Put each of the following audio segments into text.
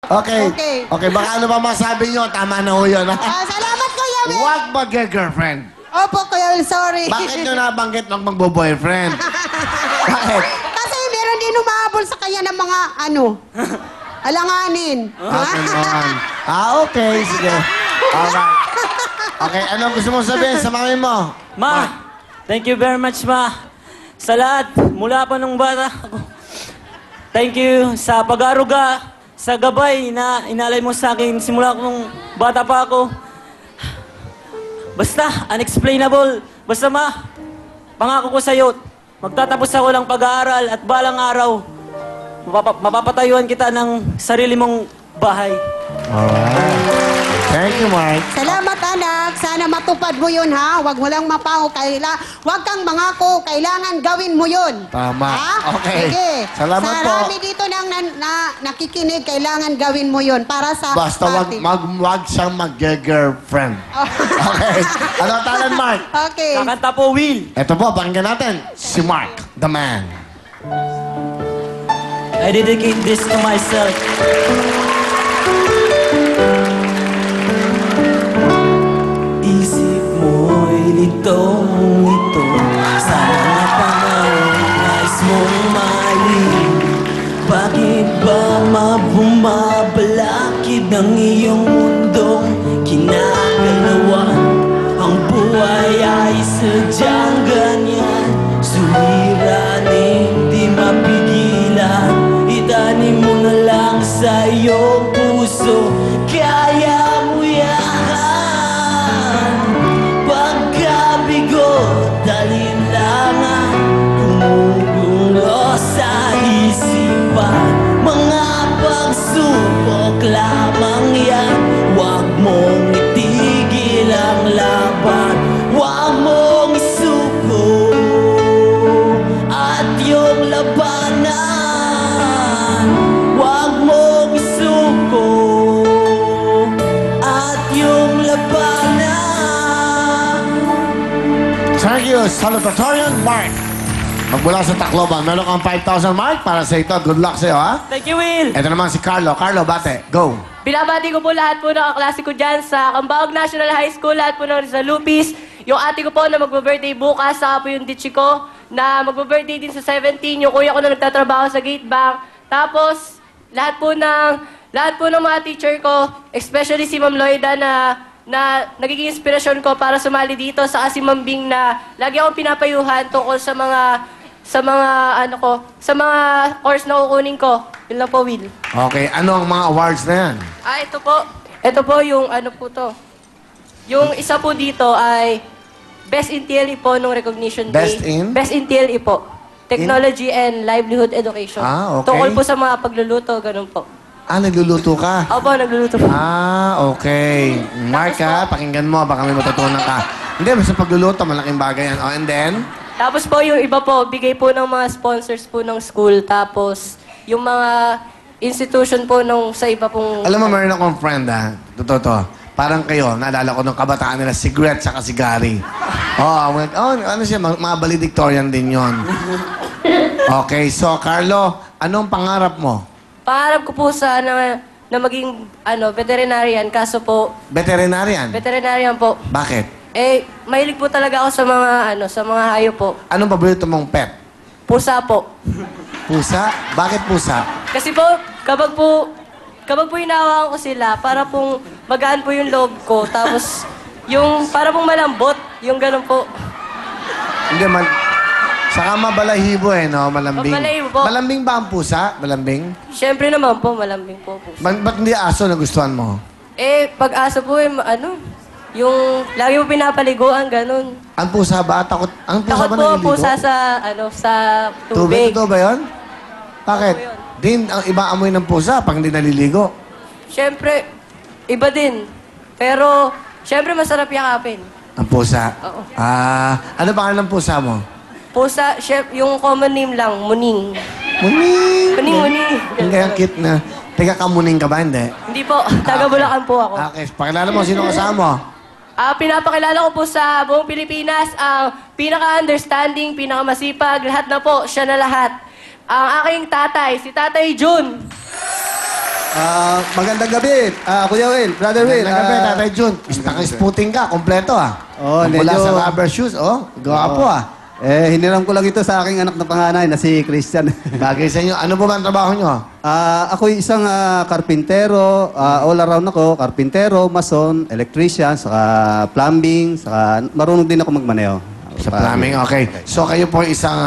Okay. Okay. Okay, baka ano ba masabi nyo? Tama na ho yun, ha? Salamat, Kuya Will. Huwag mag-girlfriend. Opo, Kuya Will, sorry. Bakit nyo nabanggit ng magbo-boyfriend? Bakit? Kasi meron din umahabol sa kanya ng mga, alanganin. Okay, naman. Okay, sige. Alright. Okay, anong gusto mong sabihin sa mami mo? Ma, thank you very much, Ma. Sa lahat, mula pa nung bata ako. Thank you sa pag-aruga, sa gabay na inalay mo sa akin simula kung bata pa ako. Basta, unexplainable. Basta, Ma, pangako ko sa'yo, magtatapos ako ng pag-aaral at balang araw, mapapatayuan kita ng sarili mong bahay. Alright. Thank you, Mark. Salamat, anak. Sana matupad mo yun, ha? Huwag mo lang mapango. Huwag kang mangako. Kailangan gawin mo yun. Tama. Ha? Okay. Sige. Salamat po. Marami dito nang nakikinig. Kailangan gawin mo yun para sa Basta wag siyang mag-girlfriend. Okay. Ano talan, Mark? Okay. Kakanta po, Will. Ito po, pakinggan natin. Si Mark, the man. I dedicate this to myself. Isip mo'y litong ito. Sana nga pangarap, nais mong maling. Bakit ba mabumabalakid ng iyong mundong kinagalawan? Ang buhay ay sadyang ganyan, suliranin, di mapigilan. Itanim mo na lang sa iyong puso, kaya mo yan. Pagkabigo, dalinlangan, gumugulo sa isipan. Mga pagsubok lamang yan, huwag mong itigil ang laban. Huwag mong isuko at yung labanan. Huwag mong isuko at yung labanan. Thank you, salutatorian, Mark. Magmula sa Tacloban, meron kang 5,000, Mark, para sa ito. Good luck sa'yo, ha? Thank you, Will. Ito naman si Carlo. Carlo, bate. Go. Binabati ko po lahat po ng kaklase ko dyan sa Cambaog National High School, lahat po ng sa Lupis. Yung ate ko po na magbo-birthday bukas, saka po yung ditchi ko na magbo-birthday din sa 17. Yung kuya ko na nagtatrabaho sa Gate Bank. Tapos, lahat po ng mga teacher ko, especially si Ma'am Lloyda na nagiging inspirasyon ko para sumali dito, saka si Ma'am Bing na lagi akong pinapayuhan tungkol sa mga course na kukunin ko. Yun lang po, Will. Okay, ano ang mga awards na yan? Ito po. Ito po yung to. Yung isa po dito ay Best in TLE po nung recognition Best day. in? Best in TLE po. Technology and Livelihood Education. Ah, okay. Tungkol po sa mga pagluluto, ganun po. Nagluluto ka? Opo, nagluluto po. Okay. Mark, ha? Pakinggan mo, baka may matutunan ka. Hindi, basta pagluluto, malaking bagay yan. Oh, and then? Tapos po yung iba po, bigay po ng mga sponsors po ng school. Tapos yung mga institution po sa iba pong... Alam mo, meron akong friend, ha? Totoo to. Parang kayo, naalala ko nung kabataan nila, si Gret saka si Gary. Ano siya, mga valedictorian din yon. Okay, so Carlo, anong pangarap mo? Pangarap ko po sana na maging veterinarian. Kaso po, Veterinarian? veterinarian po. Bakit? Mahilig po talaga ako sa mga hayop po. Anong paborito mong pet? Pusa po. Pusa? Bakit pusa? Kasi po, kapag po hinahawakan ko sila, para pong magaan po yung loob ko. Tapos, yung para pong malambot, yung ganun po. Hindi man. Saka mabalahibo no? Malambing. Mabalahibo po. Malambing ba ang pusa? Malambing? Siyempre naman po, malambing po pusa. Ba't hindi aso na gustuhan mo? Pag aso po, yung lagi mo pinapaliguan, ganun. Ang pusa ba? Ang pusa Takot ba po ang naliligo? pusa sa Tubig? tubig. Ito ba yun? Bakit? Opo, yun. Din, ang iba amoy ng pusa pag hindi naliligo. Siyempre, iba din. Pero, siyempre masarap yakapin. Ang pusa? Oo. Ano pangalan ng pusa mo? Pusa, yung common name lang, Muning. Muning! Muning. Hindi, ang cute na. Teka, kamuning ka ba? Hindi. Hindi po, taga Bulacan po ako. Okay, pakilala mo, sino kasama mo? Pinapakilala ko po sa buong Pilipinas ang pinaka-understanding, pinaka-masipag, lahat na po, siya na lahat. Ang aking tatay, si Tatay Jun. Magandang gabi, Kuya Will, Brother Will. Magandang gabi, Tatay Jun. Naka-spooting ka, kompleto Oh, Mula medyo- sa rubber shoes, Gwapo Hiniram ko lang ito sa aking anak na panganay na si Christian. Bagay sa inyo. Ano po ba ang trabaho nyo? Ako isang karpintero, all around ako, karpintero, mason, electrician, saka plumbing, saka marunong din ako magmaneho. Sa plumbing, okay. So kayo po isang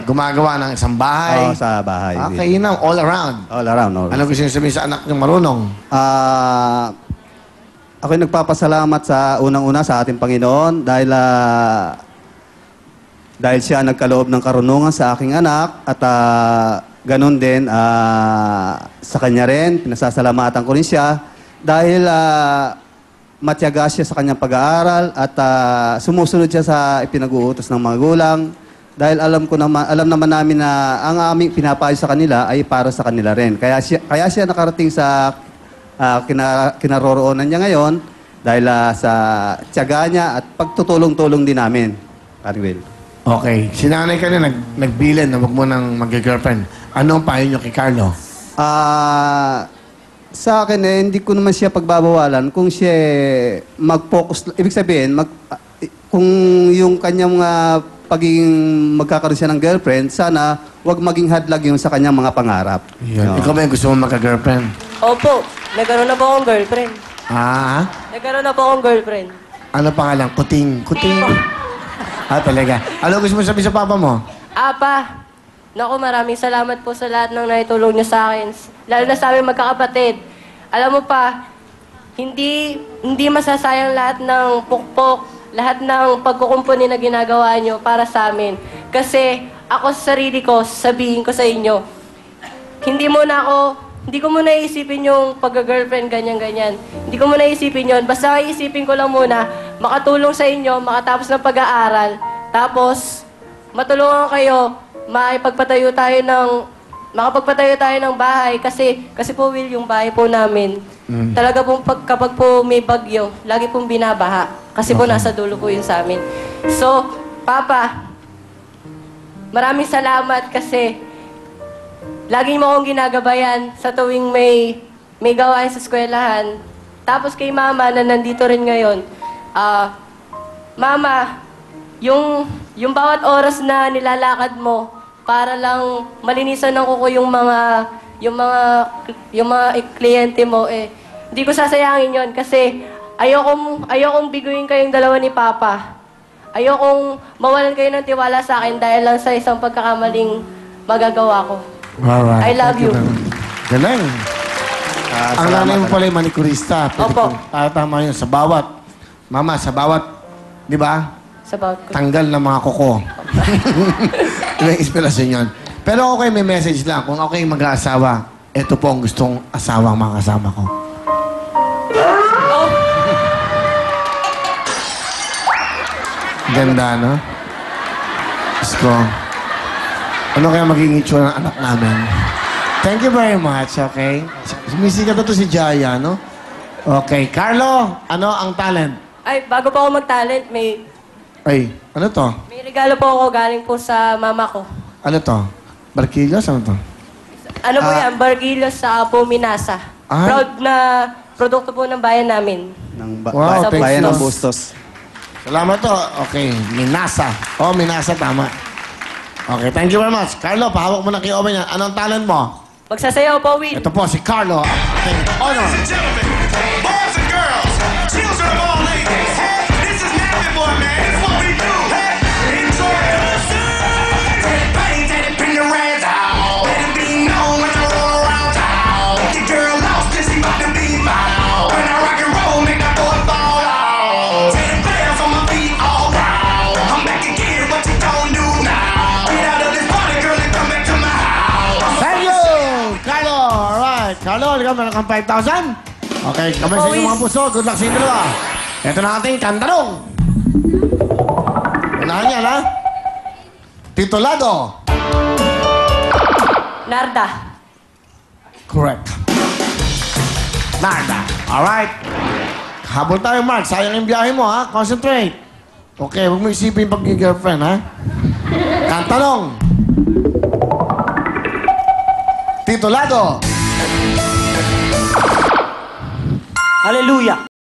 gumagawa ng isang bahay. Oo, sa bahay. Okay, yun ang all around. All around. All. Ano gusto nyo sabihin sa anak nyo marunong? Ako'y nagpapasalamat sa unang-una sa ating Panginoon dahil siya nagkaloob ng karunungan sa aking anak at ganun din sa kanya rin, pinasasalamatan ko rin siya dahil matyaga siya sa kanyang pag-aaral at sumusunod siya sa ipinag-uutos ng mga gulang dahil alam naman namin na ang aming pinapayo sa kanila ay para sa kanila rin. Kaya siya nakarating sa kinaroroonan niya ngayon dahil sa tiyaga niya at pagtutulong-tulong din namin. Will. Okay. Si nanay ka na nagbilin na huwag mo nang mag-girlfriend. Ano ang payo nyo kay Carlo? Sa akin hindi ko naman siya pagbabawalan kung siya mag-focus. Ibig sabihin, kung yung kanyang pagiging magkakaroon siya ng girlfriend, sana wag maging hadlag yun sa kanyang mga pangarap. Yun. No. Ikaw ba yung gusto mo magka-girlfriend? Opo, nagkaroon na po akong girlfriend. Nagkaroon na po akong girlfriend. Ano pangalan? Kuting. Kuting. Talaga. Ano gusto mo sabihin sa papa mo? Apa, naku, maraming salamat po sa lahat ng naitulong niyo sa akin. Lalo na sa aming magkakapatid. Alam mo pa, hindi masasayang lahat ng pukpok, lahat ng pagkukumpuni na ginagawa niyo para sa amin. Kasi ako sa sarili ko, sabihin ko sa inyo, hindi ko muna iisipin yung pagka-girlfriend, ganyan-ganyan. Hindi ko muna iisipin yon. Basta iisipin ko lang muna, makatulong sa inyo, makatapos ng pag-aaral. Tapos, matulungan kayo, makapagpatayo tayo ng bahay. Kasi po, Will, yung bahay po namin, talaga pong kapag po may bagyo, lagi pong binabaha. Kasi po nasa dulo po yun sa amin. So, Papa, maraming salamat kasi lagi mo akong ginagabayan sa tuwing may gawain sa eskwelahan. Tapos kay Mama na nandito rin ngayon, Mama, yung bawat oras na nilalakad mo para lang malinisan ng kuko yung mga kliyente mo, hindi ko sasayangin yon kasi ayokong biguin kayong dalawa ni Papa. Ayokong mawalan kayo ng tiwala sa akin dahil lang sa isang pagkakamaling magagawa ko. Alright. I love you. Galing. Ang nanay mo pala yung manicurista. Opo. Tama yun. Sa bawat, di ba? Sa bawat ko. Tanggal ng mga kuko. Ilang inspirasyon yun. Pero okay, may message lang. Kung okay mag-aasawa, ito po ang gustong asawang mga kasama ko. Ganda, no? Diyos ko. Ano kaya magiging itsura ng anak namin? Thank you very much, okay? Sumisikat na to si Jaya, no? Okay. Carlo, ano ang talent? Ay, bago pa ako mag-talent, may Ano to? regalo po ako galing po sa mama ko. Ano to? Barquillos? Ano to? Ano po yan? Bargilos sa Puminasa. Ay. Proud na produkto po ng bayan namin. Wow, thanks, bayan ng no? Bustos. Salamat to. Okay, Minasa. Minasa, tama. Okay, thank you very much. Carlo, pahawak mo na kay Owen yan. Anong talent mo? Magsasayaw po, Will. Ito po, si Carlo. Ating honor. Gentlemen, boys and girls, children of all ages, this is Nappy Boy, man. It's what we do. Enjoy the sun. Bang, daddy, bring your hands out. Let it be known when I roll around town. Your girl lost and she about to be found. When I rock and roll, make that boy fall out. Take the players on my feet all round. I'm back again, what you gon' do now? Get out of this party, girl, and come back to my house. Thank you, Carlo. Alright. Carlo, halika, meron kang 5,000. Okay, kamay sa inyong mga puso. Good luck sa inyo dalawa. Ito na ating tantanong. Unahan yan, ha? Titulado. Narda. Correct. Narda. Alright. Habol tayo, Mark. Sayang yung biyahe mo, ha? Concentrate. Okay, huwag mo isipin yung pag-girlfriend, ha? Tantanong. Titulado. Hallelujah!